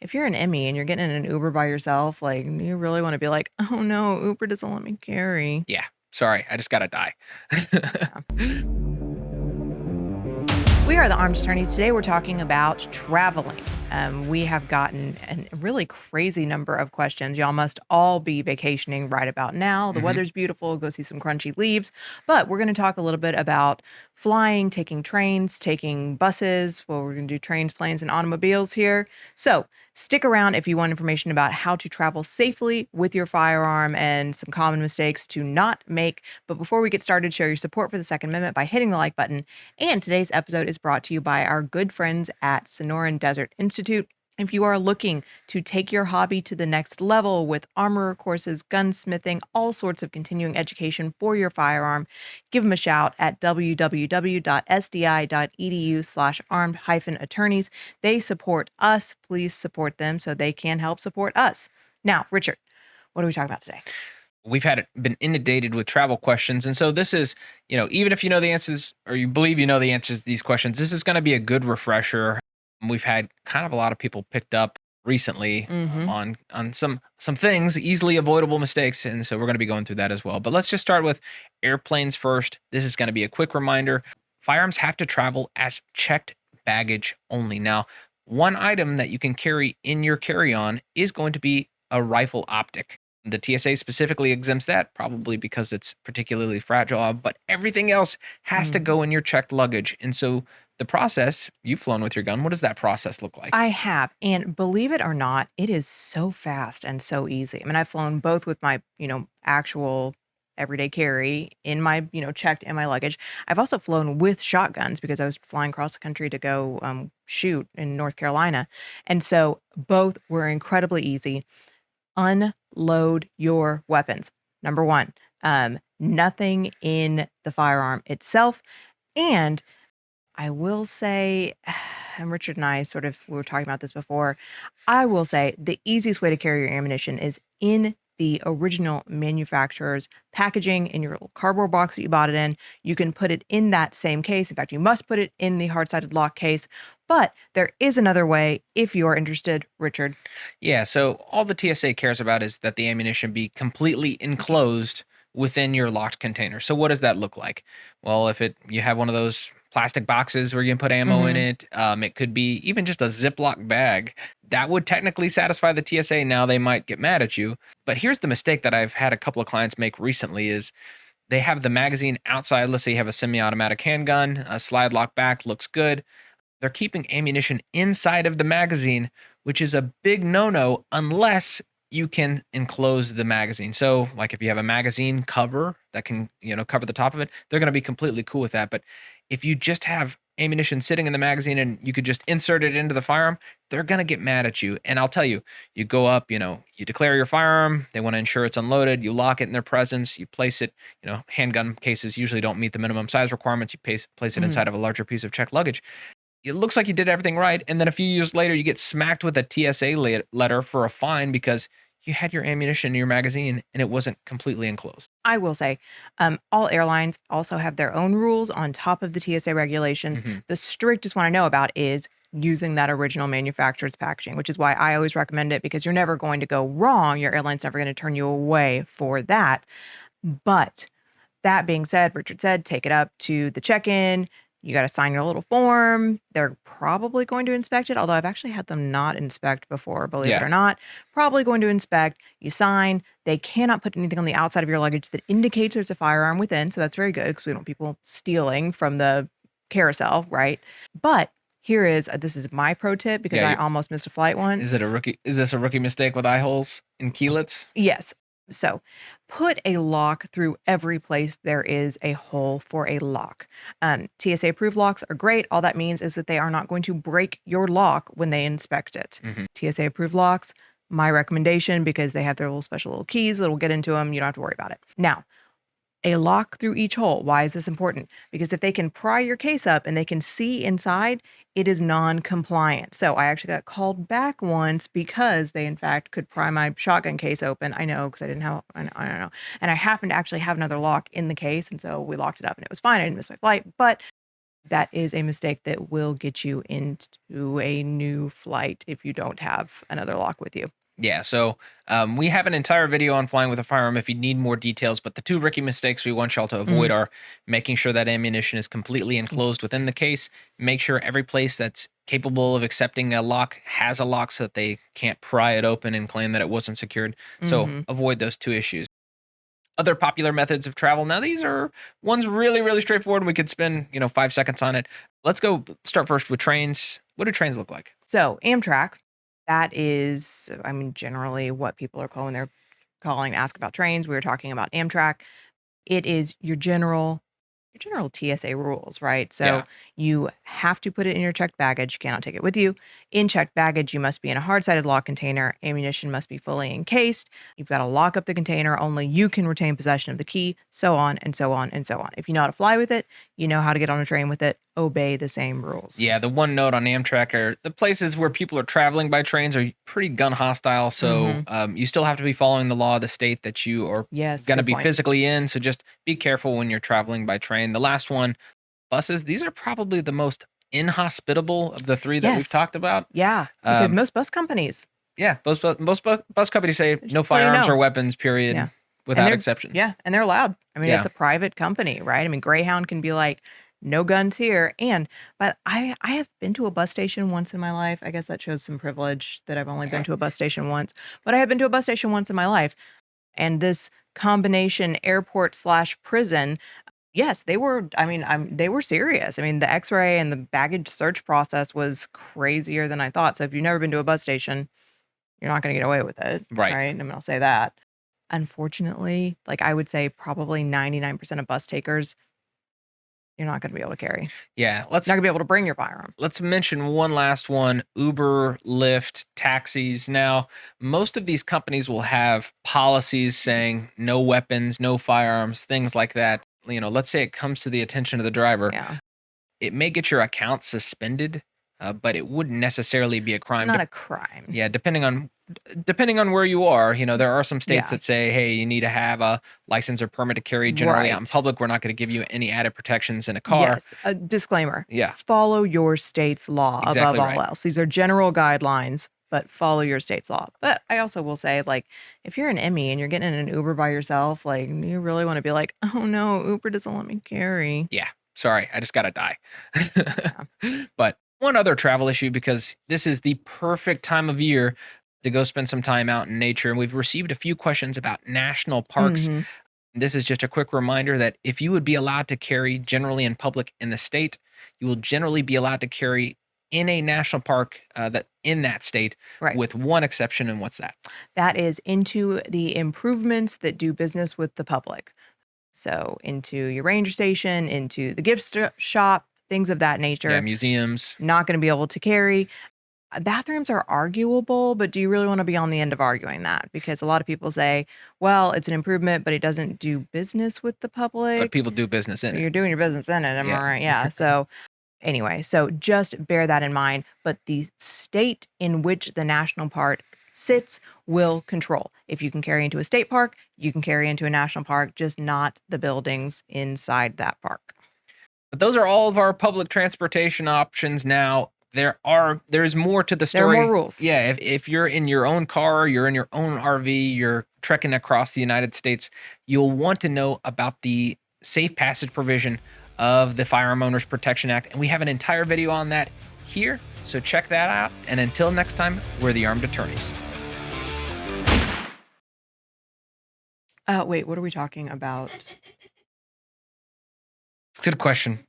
if you're an Emmy and you're getting in an Uber by yourself, like, you really want to be like, oh no, Uber doesn't let me carry. Yeah. Sorry, I just gotta die. We are the Armed Attorneys. Today we're talking about traveling. We have gotten a really crazy number of questions. Y'all must all be vacationing right about now. The Mhm. weather's beautiful. Go see some crunchy leaves. But we're going to talk a little bit about flying, taking trains, taking buses. Well, we're going to do trains, planes, and automobiles here. So stick around if you want information about how to travel safely with your firearm and some common mistakes to not make. But before we get started, show your support for the Second Amendment by hitting the like button. And today's episode is brought to you by our good friends at Sonoran Desert Institute. If you are looking to take your hobby to the next level with armorer courses, gunsmithing, all sorts of continuing education for your firearm, give them a shout at www.sdi.edu/armed-attorneys. They support us. Please support them so they can help support us. Now, Richard, what are we talking about today? We've been inundated with travel questions. And so this is, even if you know the answers or you believe you know the answers to these questions, this is going to be a good refresher. We've had kind of a lot of people picked up recently Mm-hmm. on some things, easily avoidable mistakes. And so we're going to be going through that as well. But let's just start with airplanes first. This is going to be a quick reminder. Firearms have to travel as checked baggage only. Now, one item that you can carry in your carry-on is going to be a rifle optic. The TSA specifically exempts that, probably because it's particularly fragile, but everything else has to go in your checked luggage. And so the process, you've flown with your gun. What does that process look like? I have, and believe it or not, it is so fast and so easy. I mean, I've flown both with my, actual everyday carry in my, checked in my luggage. I've also flown with shotguns because I was flying across the country to go shoot in North Carolina. And so both were incredibly easy. Unload your weapons. Number one, nothing in the firearm itself. And I will say, and Richard and I we were talking about this before. I will say the easiest way to carry your ammunition is in the original manufacturer's packaging in your little cardboard box that you bought it in. You can put it in that same case. In fact, you must put it in the hard-sided lock case. But there is another way if you are interested, Richard. Yeah, so all the TSA cares about is that the ammunition be completely enclosed within your locked container. So what does that look like? Well, if you have one of those plastic boxes where you can put ammo in Mhm. it could be even just a Ziploc bag. That would technically satisfy the TSA. Now they might get mad at you. But here's the mistake that I've had a couple of clients make recently is they have the magazine outside. Let's say you have a semi-automatic handgun, a slide lock back, looks good. They're keeping ammunition inside of the magazine, which is a big no-no unless you can enclose the magazine. So, like if you have a magazine cover that can, cover the top of it, they're going to be completely cool with that. But if you just have ammunition sitting in the magazine and you could just insert it into the firearm, they're going to get mad at you. And I'll tell you, you go up, you declare your firearm, they want to ensure it's unloaded, you lock it in their presence, you place it, handgun cases usually don't meet the minimum size requirements, you place it Mhm. inside of a larger piece of checked luggage. It looks like you did everything right, and then a few years later, you get smacked with a TSA letter for a fine because you had your ammunition in your magazine and it wasn't completely enclosed. I will say, all airlines also have their own rules on top of the TSA regulations. Mhm. The strictest one I know about is using that original manufacturer's packaging, which is why I always recommend it because you're never going to go wrong. Your airline's never going to turn you away for that. But that being said, Richard said, take it up to the check-in. You got to sign your little form. They're probably going to inspect it, although I've actually had them not inspect before, believe it Yeah. or not. Probably going to inspect. You sign. They cannot put anything on the outside of your luggage that indicates there's a firearm within. So that's very good because we don't want people stealing from the carousel, right? But this is my pro tip because Yeah, I almost missed a flight once. is this a rookie mistake with eye holes and keylets? Yes. So put a lock through every place there is a hole for a lock. TSA approved locks are great. All that means is that they are not going to break your lock when they inspect it. Mhm. TSA approved locks, my recommendation, because they have their little special little keys that'll get into them. You don't have to worry about it. Now, a lock through each hole. Why is this important? Because if they can pry your case up and they can see inside, it is non-compliant. So I actually got called back once because they, in fact, could pry my shotgun case open. I know because I didn't have, I don't know. And I happened to actually have another lock in the case. And so we locked it up and it was fine. I didn't miss my flight. But That is a mistake that will get you into a new flight if you don't have another lock with you. Yeah, so we have an entire video on flying with a firearm if you need more details. But the two rookie mistakes we want y'all to avoid Mhm. are making sure that ammunition is completely enclosed Yes. within the case. Make sure every place that's capable of accepting a lock has a lock so that they can't pry it open and claim that it wasn't secured. So Mhm. avoid those two issues. Other popular methods of travel. Now, these are ones really, really straightforward. We could spend, 5 seconds on it. Let's go start first with trains. What do trains look like? So, Amtrak, that is, I mean, generally what people are calling they're calling to ask about trains. We were talking about Amtrak. It is your general TSA rules, right? So Yeah. you have to put it in your checked baggage. You cannot take it with you. In checked baggage, you must be in a hard-sided lock container. Ammunition must be fully encased. You've got to lock up the container. Only you can retain possession of the key, so on and so on and so on. If you know how to fly with it, you know how to get on a train with it. Obey the same rules. Yeah, the one note on Amtrak are the places where people are traveling by trains are pretty gun hostile. So Mhm. you still have to be following the law of the state that you are Yes, going to good be point. physically in. So just be careful when you're traveling by train. The last one, buses, these are probably the most inhospitable of the three that we've Yes. talked about. Yeah, because Um, most bus companies, yeah, most bus companies say no just let you firearms know. or weapons, period, Yeah. And without they're exceptions. yeah, and they're loud. I mean, it's Yeah. a private company, right? I mean, Greyhound can be like, "No guns here." But I have been to a bus station once in my life. I guess that shows some privilege that I've only been to a bus station once, but I have been to a bus station once in my life, and this combination airport/prison, yes, they were I mean, they were serious. I mean, the X-ray and the baggage search process was crazier than I thought. So if you've never been to a bus station, you're not gonna get away with it, Right. right? I mean, I'll say that. Unfortunately, like, I would say probably 99% of bus takers, you're not gonna be able to carry. Yeah. Not gonna be able to bring your firearm. Let's mention one last one: Uber, Lyft, taxis. Now, most of these companies will have policies Yes. saying no weapons, no firearms, things like that. Let's say it comes to the attention of the driver. Yeah. It may get your account suspended, but it wouldn't necessarily be a It's crime. not a crime. Yeah, depending on where you are, there are some states Yeah. that say, "Hey, you need to have a license or permit to carry generally out in Right. public. We're not going to give you any added protections in a car." Yes. A disclaimer, Yeah, follow your state's law above exactly all right. else. These are general guidelines, but follow your state's law. But I also will say, like, if you're an Emmy and you're getting in an Uber by yourself, like, you really wanna be like, "Oh, no, Uber doesn't let me carry." Yeah, sorry, I just gotta die. Yeah. But one other travel issue, because this is the perfect time of year to go spend some time out in nature, and we've received a few questions about national parks. Mhm. This is just a quick reminder that if you would be allowed to carry generally in public in the state, you will generally be allowed to carry in a national park that in that state, Right. with one exception, and what's that? That is into the improvements that do business with the public. So into your ranger station, into the gift shop, things of that Yeah, nature, museums. not gonna be able to carry. Bathrooms are arguable, but do you really wanna be on the end of arguing that? Because a lot of people say, "Well, it's an improvement, but it doesn't do business with the But public." people do business in But it. you're doing your business in it, am I Yeah. right? Yeah, so anyway, so just bear that in mind, but the state in which the national park sits will control. If you can carry into a state park, you can carry into a national park, just not the buildings inside that park. But those are all of our public transportation options now. There's more to the There are more story. rules. Yeah, if you're in your own car, you're in your own RV, you're trekking across the United States, you'll want to know about the safe passage provision of the Firearm Owners Protection Act, and we have an entire video on that here. So check that out. And until next time, we're the armed attorneys. Wait, what are we talking about? Good question.